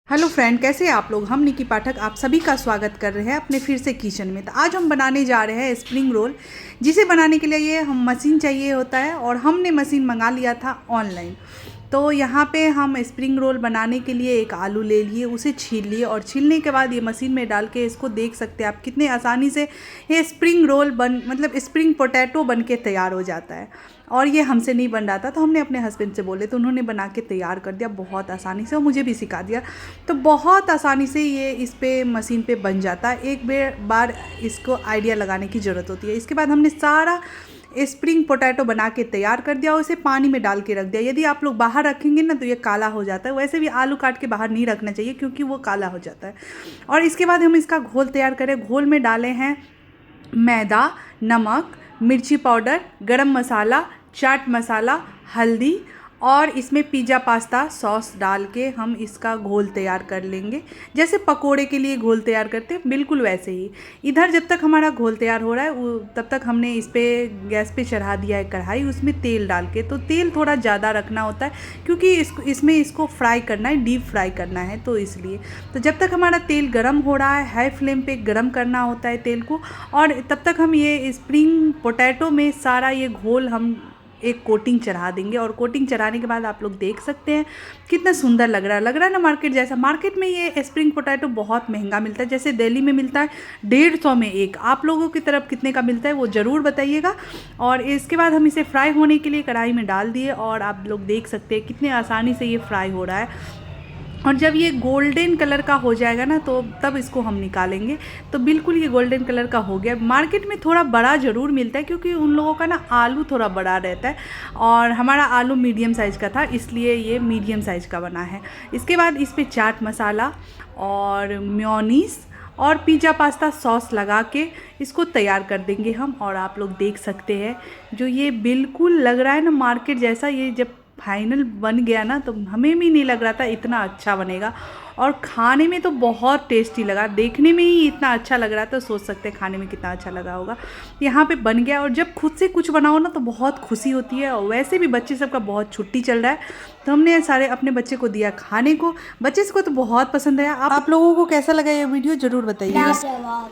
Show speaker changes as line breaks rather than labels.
Hello friend, कैसे हैं आप लोग। हम निकी पाठक आप सभी का स्वागत कर रहे हैं अपने फिर से किचन में। तो आज हम बनाने जा रहे हैं स्प्रिंग रोल, जिसे बनाने के लिए ये हम मशीन चाहिए होता है और हमने मशीन मंगा लिया था ऑनलाइन। तो यहाँ पे हम स्प्रिंग रोल बनाने के लिए एक आलू ले लिए, उसे छील लिए और छीलने के बाद ये मशीन में डाल के इसको देख सकते हैं आप कितने आसानी से ये स्प्रिंग रोल मतलब स्प्रिंग पोटैटो बन के तैयार हो जाता है। और ये हमसे नहीं बन रहा था, तो हमने अपने हस्बैंड से बोले तो उन्होंने बना के तैयार कर दिया बहुत आसानी से और मुझे भी सिखा दिया। तो बहुत आसानी से ये इस पे मशीन पे बन जाता है। एक बार इसको आइडिया लगाने की ज़रूरत होती है। इसके बाद हमने सारा स्प्रिंग पोटैटो बना के तैयार कर दिया और इसे पानी में डाल के रख दिया। यदि आप लोग बाहर रखेंगे ना तो ये काला हो जाता है। वैसे भी आलू काट के बाहर नहीं रखना चाहिए क्योंकि वो काला हो जाता है। और इसके बाद हम इसका घोल तैयार करें। घोल में डाले हैं मैदा, नमक, मिर्ची पाउडर, गरम मसाला, चाट मसाला, हल्दी और इसमें पिज़्ज़ा पास्ता सॉस डाल के हम इसका घोल तैयार कर लेंगे। जैसे पकोड़े के लिए घोल तैयार करते हैं बिल्कुल वैसे ही। इधर जब तक हमारा घोल तैयार हो रहा है तब तक हमने इस पे गैस पे चढ़ा दिया है कढ़ाई, उसमें तेल डाल के। तो तेल थोड़ा ज़्यादा रखना होता है क्योंकि इसमें इसको फ्राई करना है, डीप फ्राई करना है, तो इसलिए। तो जब तक हमारा तेल गर्म हो रहा है, हाई फ्लेम पे गर्म करना होता है तेल को। और तब तक हम ये स्प्रिंग पोटैटो में सारा ये घोल हम एक कोटिंग चढ़ा देंगे। और कोटिंग चढ़ाने के बाद आप लोग देख सकते हैं कितना सुंदर लग रहा है ना मार्केट जैसा। मार्केट में ये स्प्रिंग पोटैटो बहुत महंगा मिलता है। जैसे दिल्ली में मिलता है 150 में एक। आप लोगों की तरफ कितने का मिलता है वो ज़रूर बताइएगा। और इसके बाद हम इसे फ्राई होने के लिए कढ़ाई में डाल दिए और आप लोग देख सकते हैं कितने आसानी से ये फ्राई हो रहा है। और जब ये गोल्डन कलर का हो जाएगा ना तो तब इसको हम निकालेंगे। तो बिल्कुल ये गोल्डन कलर का हो गया। मार्केट में थोड़ा बड़ा ज़रूर मिलता है क्योंकि उन लोगों का ना आलू थोड़ा बड़ा रहता है और हमारा आलू मीडियम साइज़ का था, इसलिए ये मीडियम साइज़ का बना है। इसके बाद इस पर चाट मसाला और मेयोनीज़ और पिज़्ज़ा पास्ता सॉस लगा के इसको तैयार कर देंगे हम। और आप लोग देख सकते हैं जो ये बिल्कुल लग रहा है ना मार्केट जैसा। ये जब फाइनल बन गया ना तो हमें भी नहीं लग रहा था इतना अच्छा बनेगा और खाने में तो बहुत टेस्टी लगा। देखने में ही इतना अच्छा लग रहा था तो सोच सकते हैं खाने में कितना अच्छा लगा होगा। यहाँ पे बन गया। और जब खुद से कुछ बनाओ ना तो बहुत खुशी होती है। और वैसे भी बच्चे सबका बहुत छुट्टी चल रहा है तो हमने सारे अपने बच्चे को दिया खाने को। बच्चे को तो बहुत पसंद आया। आप लोगों को कैसा लगा ये वीडियो ज़रूर बताइएगा।